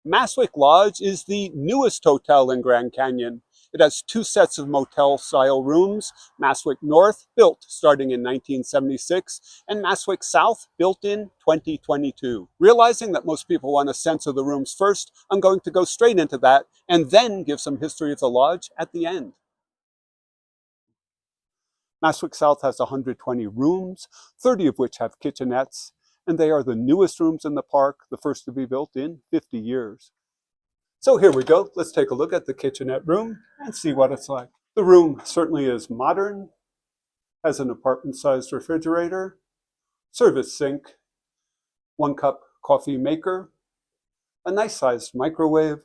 Maswik Lodge is the newest hotel in Grand Canyon. It has two sets of motel-style rooms, Maswik North, built starting in 1976, and Maswik South, built in 2022. Realizing that most people want a sense of the rooms first, I'm going to go straight into that and then give some history of the lodge at the end. Maswik South has 120 rooms, 30 of which have kitchenettes, and they are the newest rooms in the park, the first to be built in 50 years. So here we go. Let's take a look at the kitchenette room and see what it's like. The room certainly is modern, has an apartment-sized refrigerator, service sink, 1-cup coffee maker, a nice-sized microwave,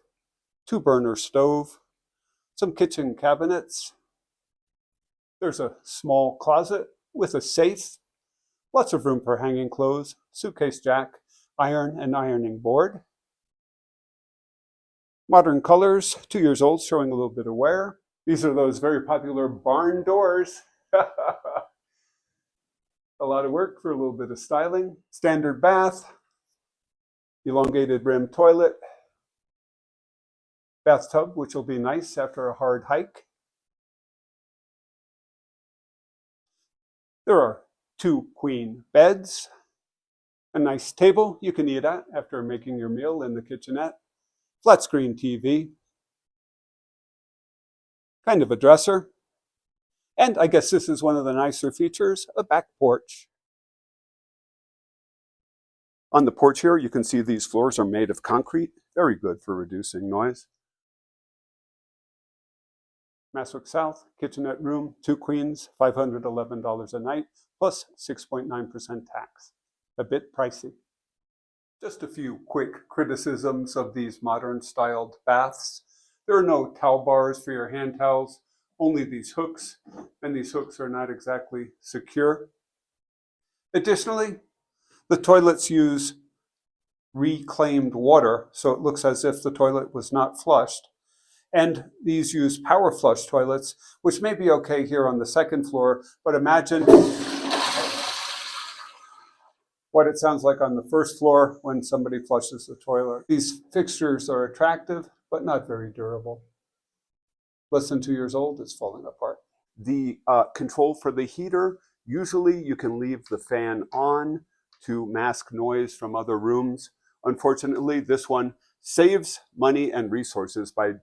2-burner stove, some kitchen cabinets. There's a small closet with a safe, lots of room for hanging clothes, suitcase jack, iron and ironing board. Modern colors, 2 years old, showing a little bit of wear. These are those very popular barn doors. A lot of work for a little bit of styling. Standard bath, elongated rim toilet, bathtub, which will be nice after a hard hike. There are 2 queen beds, a nice table you can eat at after making your meal in the kitchenette, flat screen TV, kind of a dresser, and I guess this is one of the nicer features, a back porch. On the porch here, you can see these floors are made of concrete, very good for reducing noise. Maswik South, kitchenette room, 2 queens, $511 a night, plus 6.9% tax. A bit pricey. Just a few quick criticisms of these modern styled baths. There are no towel bars for your hand towels, only these hooks, and these hooks are not exactly secure. Additionally, the toilets use reclaimed water, so it looks as if the toilet was not flushed. And these use power flush toilets, which may be okay here on the second floor, but imagine what it sounds like on the first floor when somebody flushes the toilet. These fixtures are attractive, but not very durable. Less than 2 years old, it's falling apart. The control for the heater, usually you can leave the fan on to mask noise from other rooms. Unfortunately, this one saves money and resources by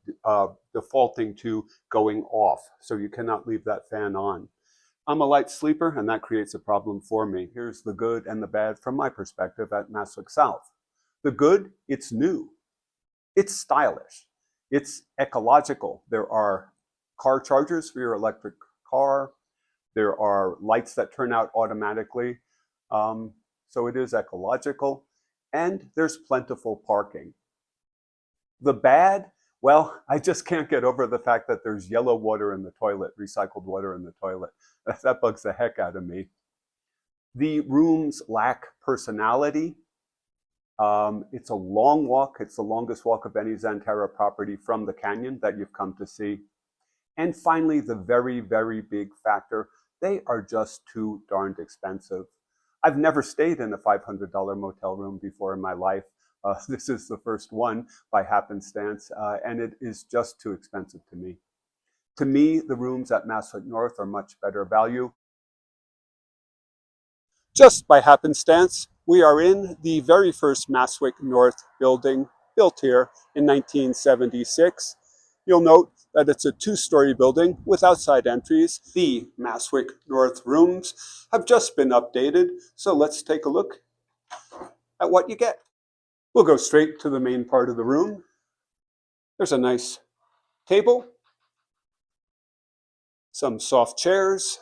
defaulting to going off, so you cannot leave that fan on. I'm a light sleeper, and that creates a problem for me. Here's the good and the bad from my perspective at Maswik South. The good, it's new. It's stylish. It's ecological. There are car chargers for your electric car. There are lights that turn out automatically. So it is ecological. And there's plentiful parking. The bad, well, I just can't get over the fact that there's yellow water in the toilet, recycled water in the toilet. That bugs the heck out of me. The rooms lack personality. It's a long walk. It's the longest walk of any Xanterra property from the canyon that you've come to see. And finally, the very, very big factor, they are just too darned expensive. I've never stayed in a $500 motel room before in my life. This is the first one by happenstance, and it is just too expensive to me. To me, the rooms at Maswik North are much better value. Just by happenstance, we are in the very first Maswik North building built here in 1976. You'll note that it's a 2-story building with outside entries. The Maswik North Rooms have just been updated, so let's take a look at what you get. We'll go straight to the main part of the room. There's a nice table, some soft chairs,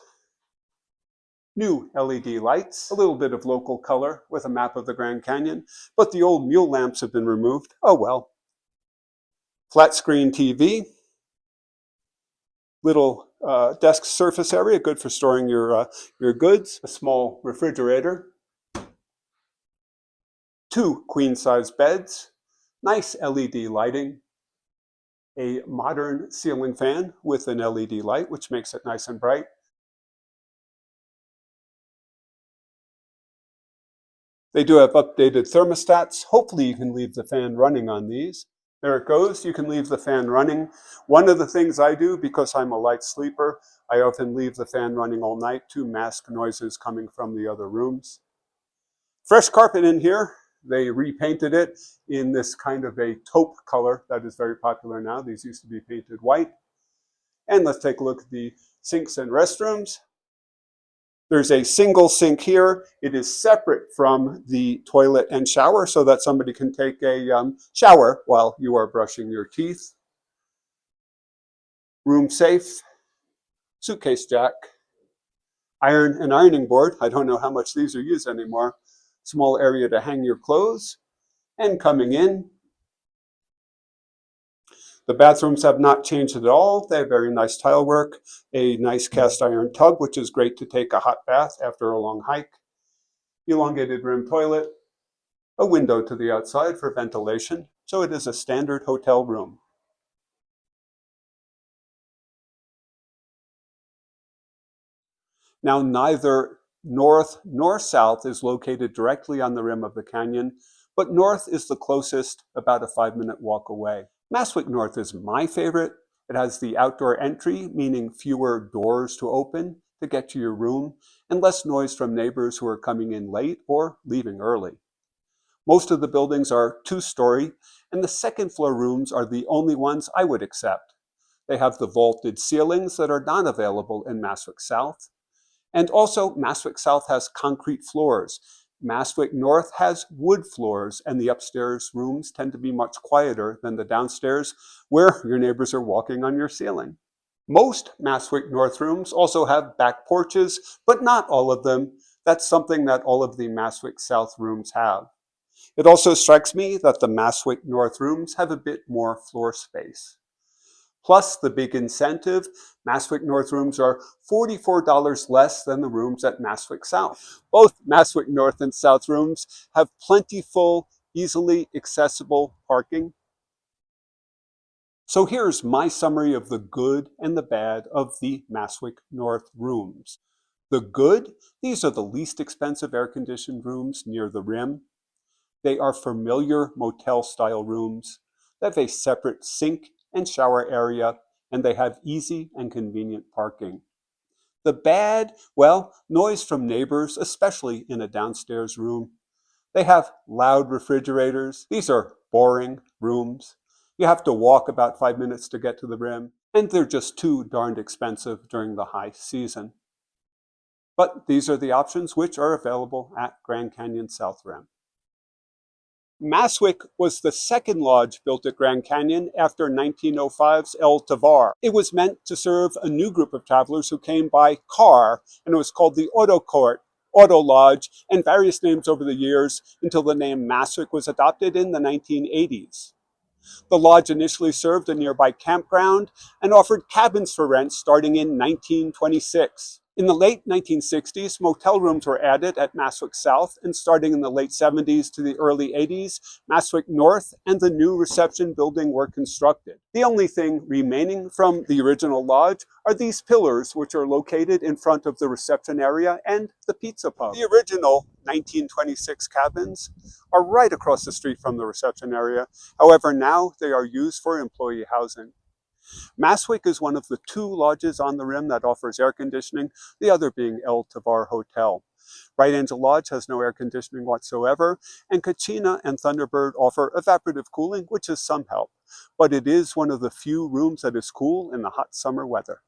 new LED lights, a little bit of local color with a map of the Grand Canyon, but the old mule lamps have been removed. Oh well. Flat screen TV, little desk surface area, good for storing your goods, a small refrigerator, 2 queen-size beds, nice LED lighting, a modern ceiling fan with an LED light, which makes it nice and bright, They do have updated thermostats. Hopefully you can leave the fan running on these. There it goes. You can leave the fan running. One of the things I do, because I'm a light sleeper, I often leave the fan running all night to mask noises coming from the other rooms. Fresh carpet in here. They repainted it in this kind of a taupe color that is very popular now. These used to be painted white. And let's take a look at the sinks and restrooms. There's a single sink here. It is separate from the toilet and shower so that somebody can take a shower while you are brushing your teeth. Room safe, suitcase jack, iron and ironing board. I don't know how much these are used anymore. Small area to hang your clothes. And coming in, the bathrooms have not changed at all. They have very nice tile work, a nice cast iron tub, which is great to take a hot bath after a long hike, elongated rim toilet, a window to the outside for ventilation. So it is a standard hotel room. Now, neither north nor south is located directly on the rim of the canyon, but north is the closest, about a 5-minute walk away. Maswik North is my favorite. It has the outdoor entry, meaning fewer doors to open to get to your room, and less noise from neighbors who are coming in late or leaving early. Most of the buildings are 2-story, and the second floor rooms are the only ones I would accept. They have the vaulted ceilings that are not available in Maswik South. And also, Maswik South has concrete floors. Maswik North has wood floors, and the upstairs rooms tend to be much quieter than the downstairs, where your neighbors are walking on your ceiling. Most Maswik North rooms also have back porches, but not all of them. That's something that all of the Maswik South rooms have. It also strikes me that the Maswik North rooms have a bit more floor space. Plus the big incentive, Maswik North rooms are $44 less than the rooms at Maswik South. Both Maswik North and South rooms have plentiful, easily accessible parking. So here's my summary of the good and the bad of the Maswik North rooms. The good, these are the least expensive air-conditioned rooms near the rim. They are familiar motel-style rooms. They have a separate sink and shower area, and they have easy and convenient parking. The bad, well, noise from neighbors, especially in a downstairs room. They have loud refrigerators. These are boring rooms. You have to walk about 5 minutes to get to the rim, and they're just too darned expensive during the high season. But these are the options which are available at Grand Canyon South Rim. Maswik was the second lodge built at Grand Canyon after 1905's El Tavar. It was meant to serve a new group of travelers who came by car, and it was called the Auto Court, Auto Lodge, and various names over the years until the name Maswik was adopted in the 1980s. The lodge initially served a nearby campground and offered cabins for rent starting in 1926. In the late 1960s, motel rooms were added at Maswik South, and starting in the late 70s to the early 80s, Maswik North and the new reception building were constructed. The only thing remaining from the original lodge are these pillars, which are located in front of the reception area and the pizza pub. The original 1926 cabins are right across the street from the reception area. However, now they are used for employee housing. Maswik is one of the 2 lodges on the rim that offers air conditioning, the other being El Tavar Hotel. Bright Angel Lodge has no air conditioning whatsoever, and Kachina and Thunderbird offer evaporative cooling, which is some help. But it is one of the few rooms that is cool in the hot summer weather.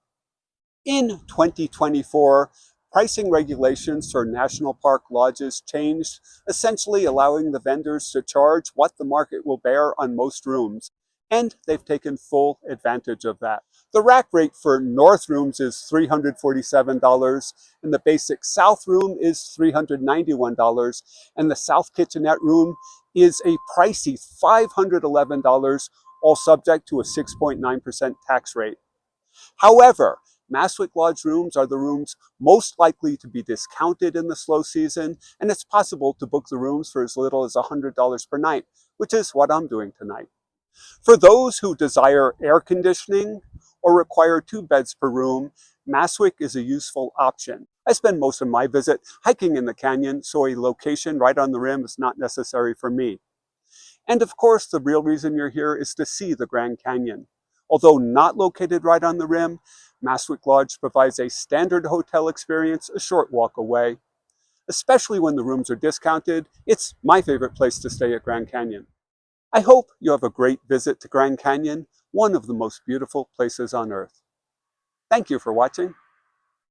In 2024, pricing regulations for national park lodges changed, essentially allowing the vendors to charge what the market will bear on most rooms. And they've taken full advantage of that. The rack rate for North rooms is $347, and the basic South room is $391, and the South Kitchenette room is a pricey $511, all subject to a 6.9% tax rate. However, Maswik Lodge rooms are the rooms most likely to be discounted in the slow season, and it's possible to book the rooms for as little as $100 per night, which is what I'm doing tonight. For those who desire air conditioning or require 2 beds per room, Maswik is a useful option. I spend most of my visit hiking in the canyon, so a location right on the rim is not necessary for me. And of course, the real reason you're here is to see the Grand Canyon. Although not located right on the rim, Maswik Lodge provides a standard hotel experience a short walk away. Especially when the rooms are discounted, it's my favorite place to stay at Grand Canyon. I hope you have a great visit to Grand Canyon, one of the most beautiful places on earth. Thank you for watching.